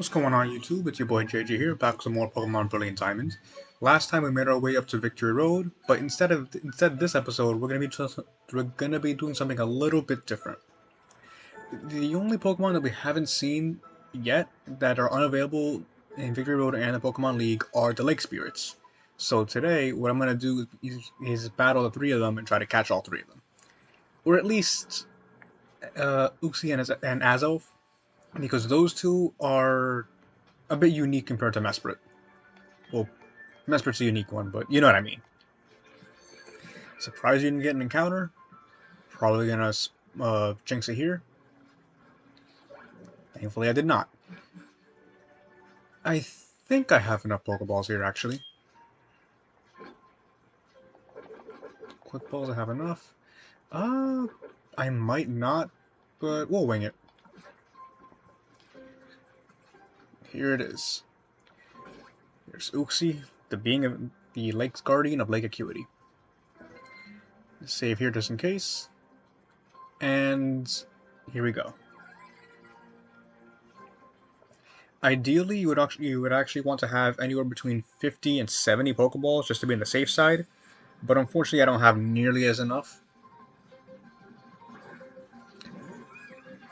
What's going on YouTube? It's your boy JJ here, back with some more Pokemon Brilliant Diamonds. Last time we made our way up to Victory Road, but instead this episode we're gonna be doing something a little bit different. The only Pokemon that we haven't seen yet that are unavailable in Victory Road and the Pokemon League are the Lake Spirits. So today, what I'm gonna do is battle the three of them and try to catch all three of them, or at least Uxie and Azelf, because those two are a bit unique compared to Mesprit. Well, Mesprit's a unique one, but you know what I mean. Surprised you didn't get an encounter. Probably gonna jinx it here. Thankfully, I did not. I think I have enough Pokeballs here, actually. Quick balls, I have enough. I might not, but we'll wing it. Here it is. There's Uxie, the Lake's Guardian of Lake Acuity. Save here just in case. And here we go. Ideally, you would actually want to have anywhere between 50 and 70 Pokeballs just to be on the safe side, but unfortunately I don't have nearly as enough.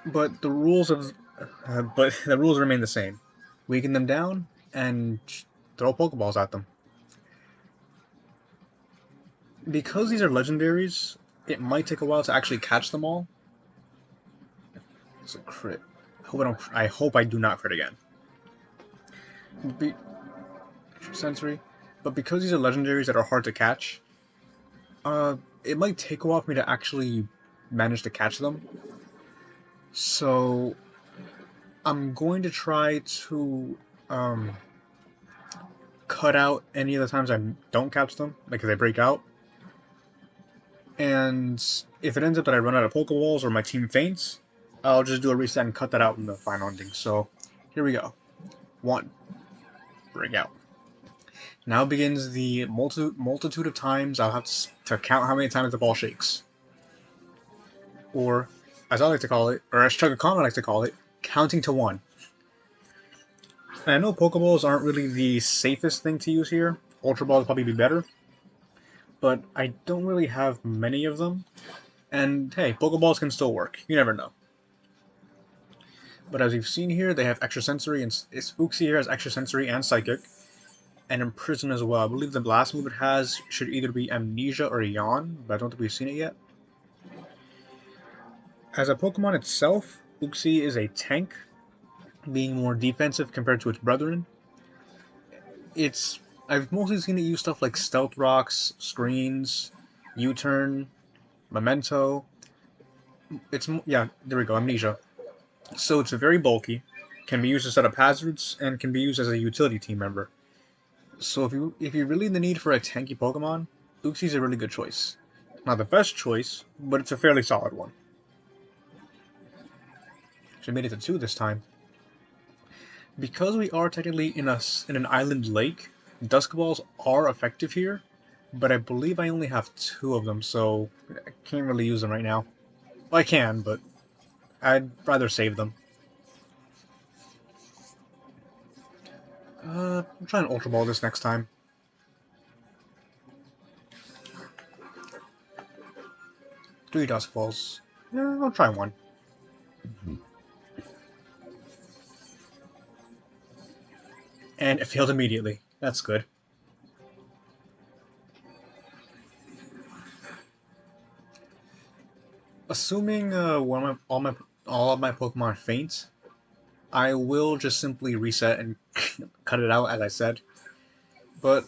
But the rules remain the same. Weaken them down and throw Pokeballs at them. Because these are legendaries, it might take a while to actually catch them all. It's a crit. I hope I do not crit again. Sensory. But because these are legendaries that are hard to catch, it might take a while for me to actually manage to catch them. So I'm going to try to cut out any of the times I don't catch them, like if they break out. And if it ends up that I run out of Pokeballs or my team faints, I'll just do a reset and cut that out in the final ending. So here we go. 1. Break out. Now begins the multitude of times I'll have to count how many times the ball shakes. Or, as I like to call it, or as Chugakama likes to call it, counting to 1. And I know Pokeballs aren't really the safest thing to use here. Ultra Ball would probably be better. But I don't really have many of them. And hey, Pokeballs can still work. You never know. But as you've seen here, they have Extrasensory, and Uxie here has Extrasensory and Psychic. And Imprison as well. I believe the last move it has should either be Amnesia or Yawn, but I don't think we've seen it yet. As a Pokemon itself, Uxie is a tank, being more defensive compared to its brethren. I've mostly seen it use stuff like Stealth Rocks, Screens, U-Turn, Memento. Yeah, there we go, Amnesia. So it's very bulky, can be used to set up hazards, and can be used as a utility team member. So if you're really in the need for a tanky Pokemon, Uxie's a really good choice. Not the best choice, but it's a fairly solid one. She made it to 2 this time. Because we are technically in an island lake, Dusk Balls are effective here, but I believe I only have 2 of them, so I can't really use them right now. Well, I can, but I'd rather save them. I'm trying to Ultra Ball this next time. 3 Dusk Balls. Yeah, I'll try 1. And it failed immediately. That's good. Assuming all of my Pokemon faint, I will just simply reset and cut it out, as I said. But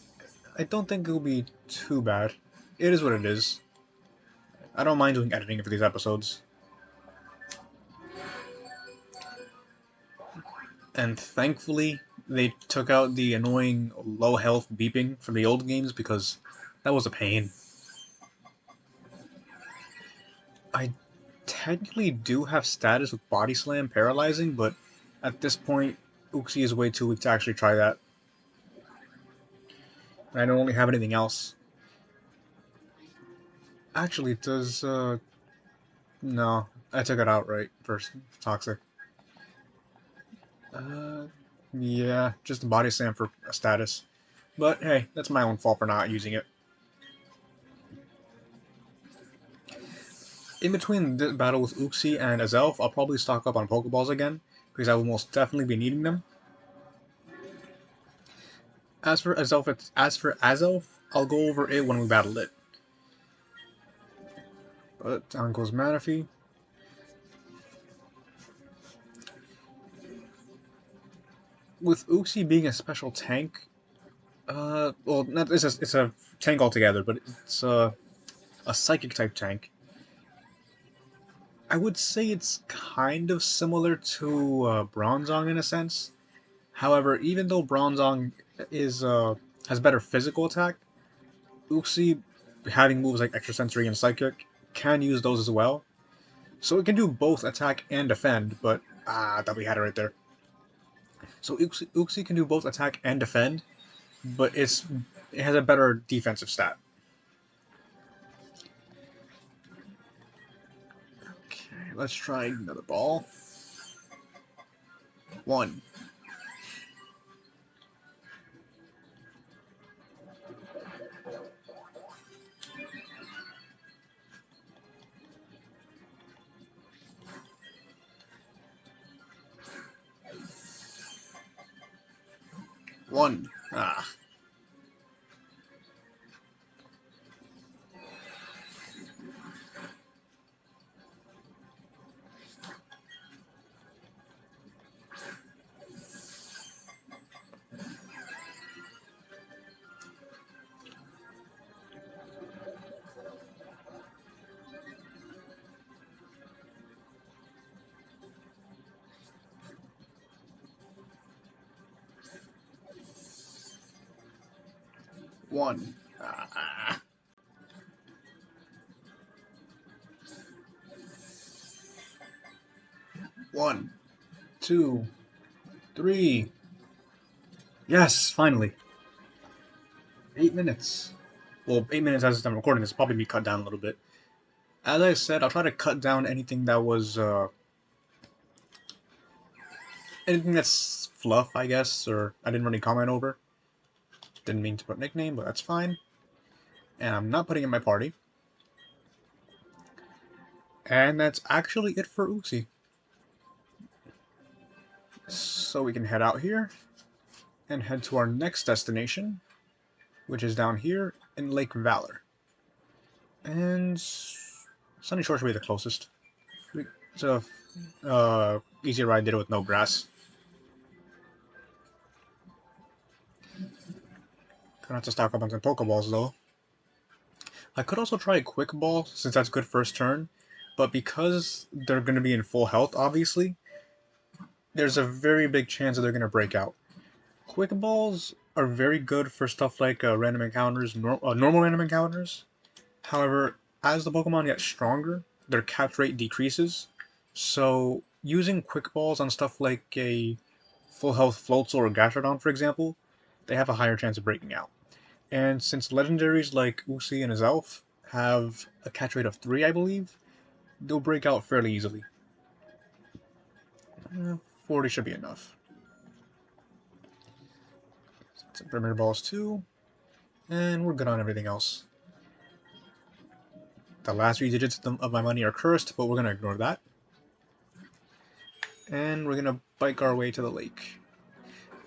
I don't think it will be too bad. It is what it is. I don't mind doing editing for these episodes. And thankfully, they took out the annoying low health beeping from the old games because that was a pain. I technically do have status with Body Slam paralyzing, but at this point, Uxie is way too weak to actually try that. And I don't really have anything else. Actually, does, no. I took it out right for Toxic. Yeah, just a body slam for a status. But hey, that's my own fault for not using it. In between the battle with Uxie and Zelf, I'll probably stock up on Pokeballs again, because I will most definitely be needing them. As for Azelf, I'll go over it when we battle it. But down goes Manaphy. With Uxie being a special tank, well, not it's a tank altogether, but it's a psychic type tank. I would say it's kind of similar to Bronzong in a sense. However, even though Bronzong is has better physical attack, Uxie, having moves like Extrasensory and Psychic, can use those as well. So it can do both attack and defend, but I thought we had it right there. So Uxie can do both attack and defend, but it has a better defensive stat. Okay, let's try another ball. 1. 1. Ah. 1. Ah. 1, 2, 3. Yes, finally. 8 minutes. Well, 8 minutes as I'm recording this will probably be cut down a little bit. As I said, I'll try to cut down anything that was anything that's fluff, I guess, or I didn't really comment over. Didn't mean to put nickname, but that's fine. And I'm not putting in my party. And that's actually it for Uxie. So we can head out here and head to our next destination, which is down here in Lake Valor. And Sunny Shore should be the closest. It's a easier ride, did it with no grass. Gonna have to stock up on some Pokeballs though. I could also try a Quick Ball since that's good first turn, but because they're going to be in full health, obviously, there's a very big chance that they're going to break out. Quick Balls are very good for stuff like random encounters, normal random encounters. However, as the Pokemon get stronger, their catch rate decreases. So using Quick Balls on stuff like a full health Floatzel or Gastrodon, for example, they have a higher chance of breaking out. And since legendaries like Uxie and Zelf have a catch rate of 3, I believe, they'll break out fairly easily. 40 should be enough. Some perimeter balls too, and we're good on everything else. The last 3 digits of my money are cursed, but we're going to ignore that. And we're going to bike our way to the lake.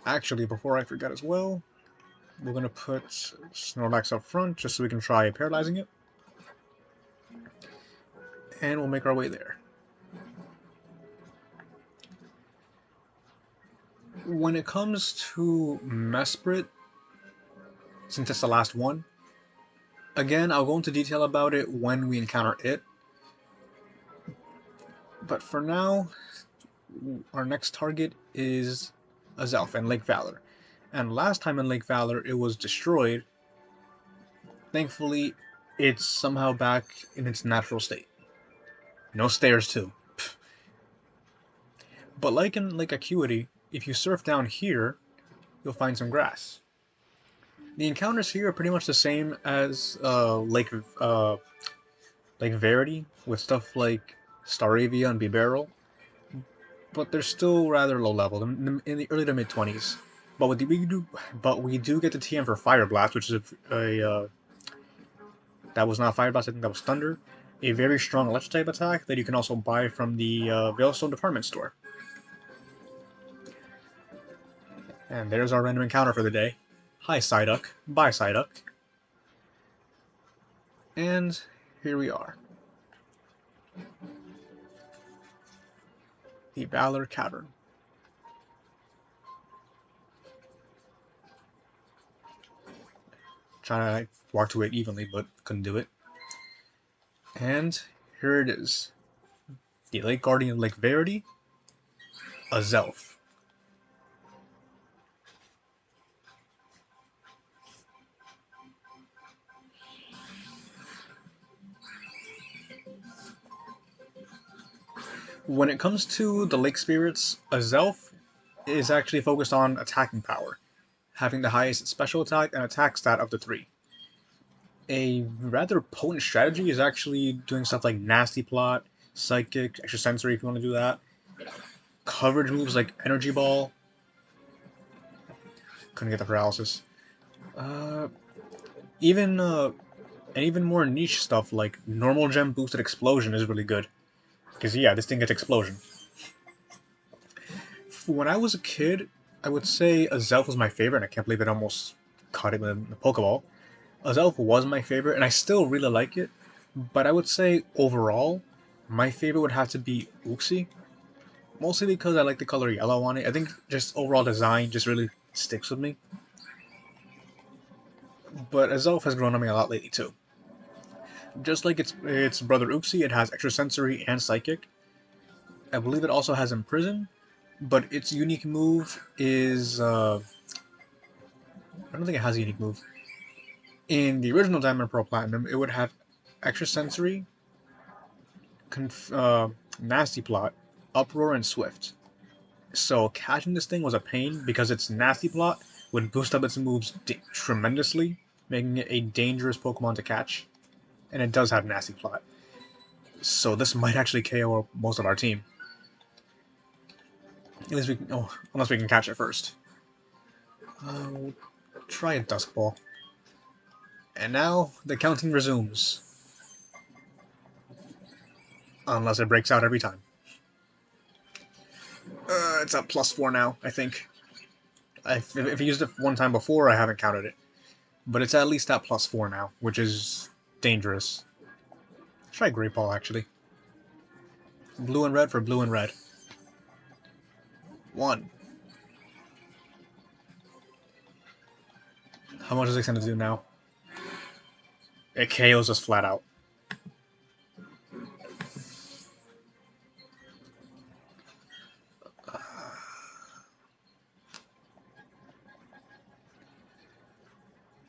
Actually, before I forget as well, we're going to put Snorlax up front just so we can try paralyzing it. And we'll make our way there. When it comes to Mesprit, since it's the last one, again, I'll go into detail about it when we encounter it. But for now, our next target is a Zelf in Lake Valor. And last time in Lake Valor, it was destroyed. Thankfully, it's somehow back in its natural state. No stairs, too. But like in Lake Acuity, if you surf down here, you'll find some grass. The encounters here are pretty much the same as Lake Verity, with stuff like Staravia and Bibarel. but they're still rather low level, in the early to mid 20s. But we do get the TM for Fire Blast, which is that was not Fire Blast. I think that was Thunder, a very strong electric type attack that you can also buy from the Veilstone department store. And there's our random encounter for the day. Hi Psyduck, bye Psyduck. And here we are. The Valor Cavern. Trying to walk to it evenly, but couldn't do it. And here it is. The Lake Guardian Lake Verity, a Zelf. When it comes to the Lake Spirits, a Zelf is actually focused on attacking power, having the highest special attack and attack stat of the three. A rather potent strategy is actually doing stuff like Nasty Plot, Psychic, Extra Sensory if you want to do that. Coverage moves like Energy Ball. Couldn't get the paralysis. Even more niche stuff like Normal Gem Boosted Explosion is really good. Because yeah, this thing gets Explosion. When I was a kid, I would say a Zelf was my favorite, and I can't believe it almost caught it with the Pokeball. A Zelf was my favorite, and I still really like it, but I would say overall, my favorite would have to be Uxie. Mostly because I like the color yellow on it. I think just overall design just really sticks with me. But a Zelf has grown on me a lot lately too. Just like its brother Uxie, it has Extra Sensory and Psychic. I believe it also has Imprison, but its unique move is... I don't think it has a unique move. In the original Diamond Pearl Platinum, it would have Extra Sensory, Nasty Plot, Uproar, and Swift. So catching this thing was a pain because its Nasty Plot would boost up its moves tremendously, making it a dangerous Pokemon to catch. And it does have Nasty Plot. So this might actually KO most of our team. At least we can, unless we can catch it first. We'll try a Dusk Ball. And now the counting resumes. Unless it breaks out every time. It's at +4 now, I think. If I used it one time before, I haven't counted it. But it's at least at +4 now, which is dangerous. Try Great Ball, actually. Blue and red for blue and red. 1. How much is it going to do now? It KOs us flat out.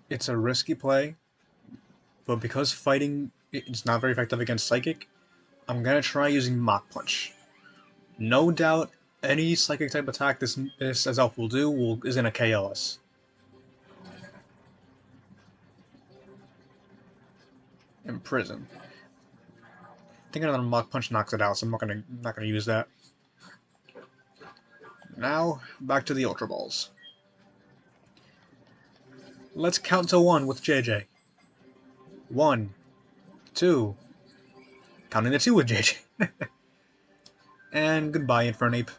It's a risky play, but because fighting is not very effective against Psychic, I'm going to try using Mach Punch. No doubt, any Psychic type attack this Zelf will do is going to KO us. Imprison. I think another Mach Punch knocks it out, so I'm not gonna use that. Now, back to the Ultra Balls. Let's count to 1 with JJ. 1, 2. Counting to 2 with JJ. And goodbye, Infernape.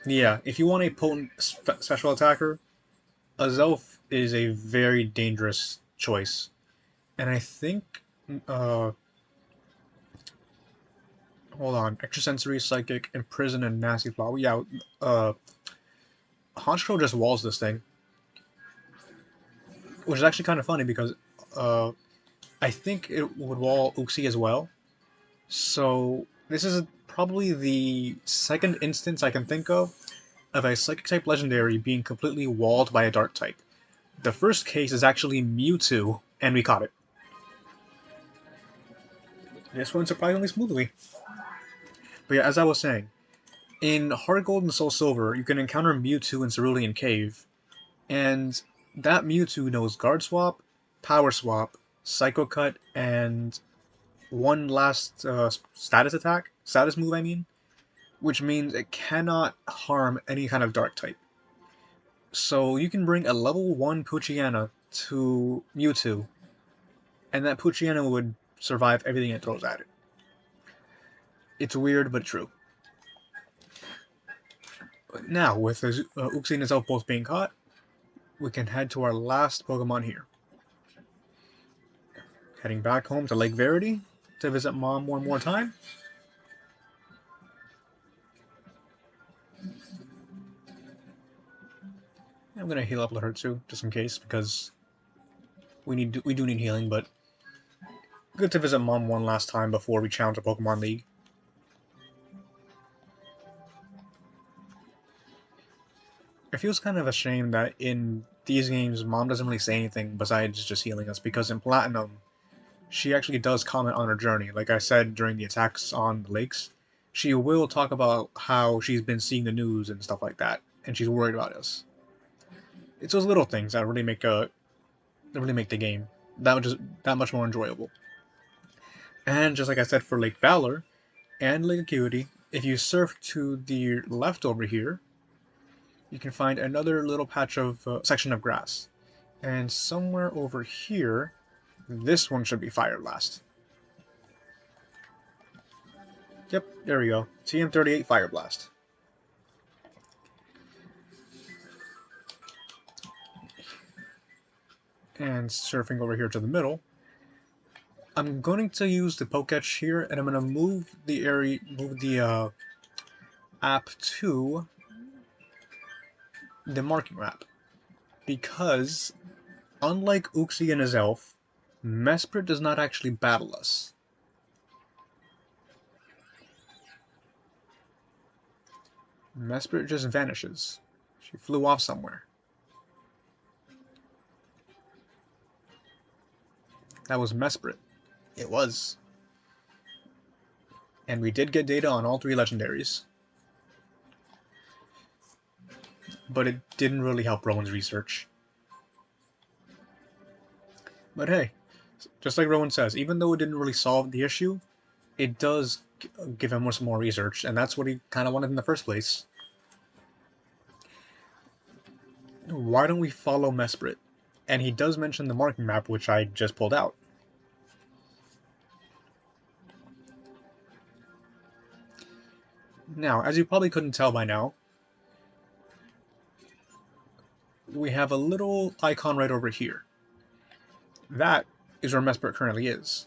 Yeah, if you want a potent special attacker, a Zelf is a very dangerous choice. And I think... hold on. Extra Sensory, Psychic, Imprison, and Nasty Plot. Yeah, Honchkrow just walls this thing. Which is actually kind of funny because I think it would wall Uxie as well. So this is probably the second instance I can think of a Psychic type Legendary being completely walled by a Dark type. The first case is actually Mewtwo, and we caught it. This went surprisingly smoothly. But yeah, as I was saying, in Heart Gold and Soul Silver, you can encounter Mewtwo in Cerulean Cave, and that Mewtwo knows Guard Swap, Power Swap, Psycho Cut, and one last status move, I mean, which means it cannot harm any kind of dark type. So you can bring a level 1 Poochyena to Mewtwo, and that Poochyena would survive everything it throws at it. It's weird, but true. Now, with Uxie and Zelf both being caught, we can head to our last Pokemon here. Heading back home to Lake Verity to visit Mom one more time. I'm gonna heal up her too, just in case, because we do need healing, but good to visit Mom one last time before we challenge a Pokemon League. It feels kind of a shame that in these games, Mom doesn't really say anything besides just healing us, because in Platinum, she actually does comment on her journey. Like I said during the attacks on the lakes, she will talk about how she's been seeing the news and stuff like that, and she's worried about us. It's those little things that really make the game that much more enjoyable. And just like I said for Lake Valor and Lake Acuity, if you surf to the left over here, you can find another little patch of section of grass. And somewhere over here, this one should be Fire Blast. Yep, there we go. TM38 Fire Blast. And surfing over here to the middle, I'm going to use the Poketch here, and I'm going to move the app to the marking map, because unlike Uxie and Zelf, Mesprit does not actually battle us. Mesprit just vanishes. She flew off somewhere. That was Mesprit. It was. And we did get data on all 3 legendaries. But it didn't really help Rowan's research. But hey, just like Rowan says, even though it didn't really solve the issue, it does give him some more research, and that's what he kind of wanted in the first place. Why don't we follow Mesprit? And he does mention the marking map, which I just pulled out. Now, as you probably couldn't tell by now, we have a little icon right over here. That is where Mesprit currently is.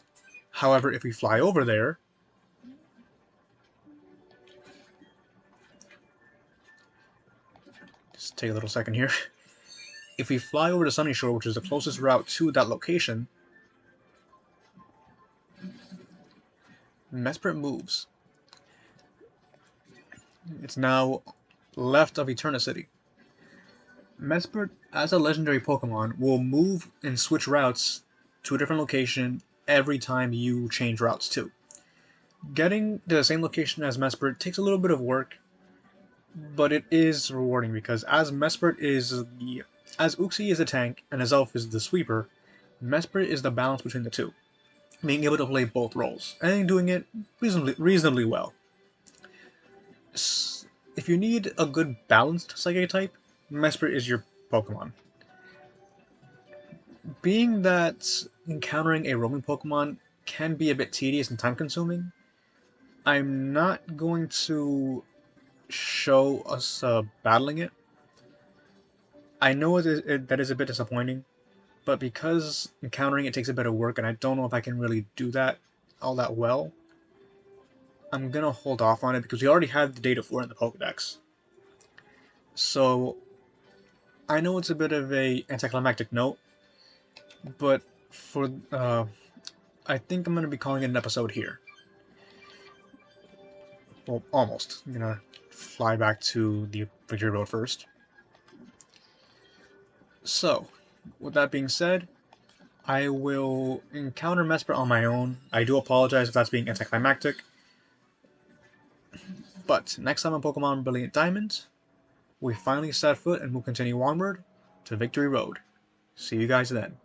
However, if we fly over there, just take a little second here. If we fly over to Sunyshore, which is the closest route to that location, Mesprit moves. It's now left of Eternicity. Mesprit, as a legendary Pokemon, will move and switch routes to a different location every time you change routes too. Getting to the same location as Mesprit takes a little bit of work, but it is rewarding because as Uxie is a tank and as Zelf is the sweeper, Mesprit is the balance between the two, being able to play both roles and doing it reasonably well. If you need a good balanced Psychic type, Mesprit is your Pokemon. Being that encountering a roaming Pokemon can be a bit tedious and time consuming, I'm not going to show us battling it. I know that is a bit disappointing, but because encountering it takes a bit of work and I don't know if I can really do that all that well, I'm gonna hold off on it because we already have the data for it in the Pokedex. So I know it's a bit of a anticlimactic note, but for I think I'm gonna be calling it an episode here. Well, almost. I'm gonna fly back to the Victory Road first. So, with that being said, I will encounter Mesprit on my own. I do apologize if that's being anticlimactic. But next time on Pokemon Brilliant Diamond, we finally set foot and we'll continue onward to Victory Road. See you guys then.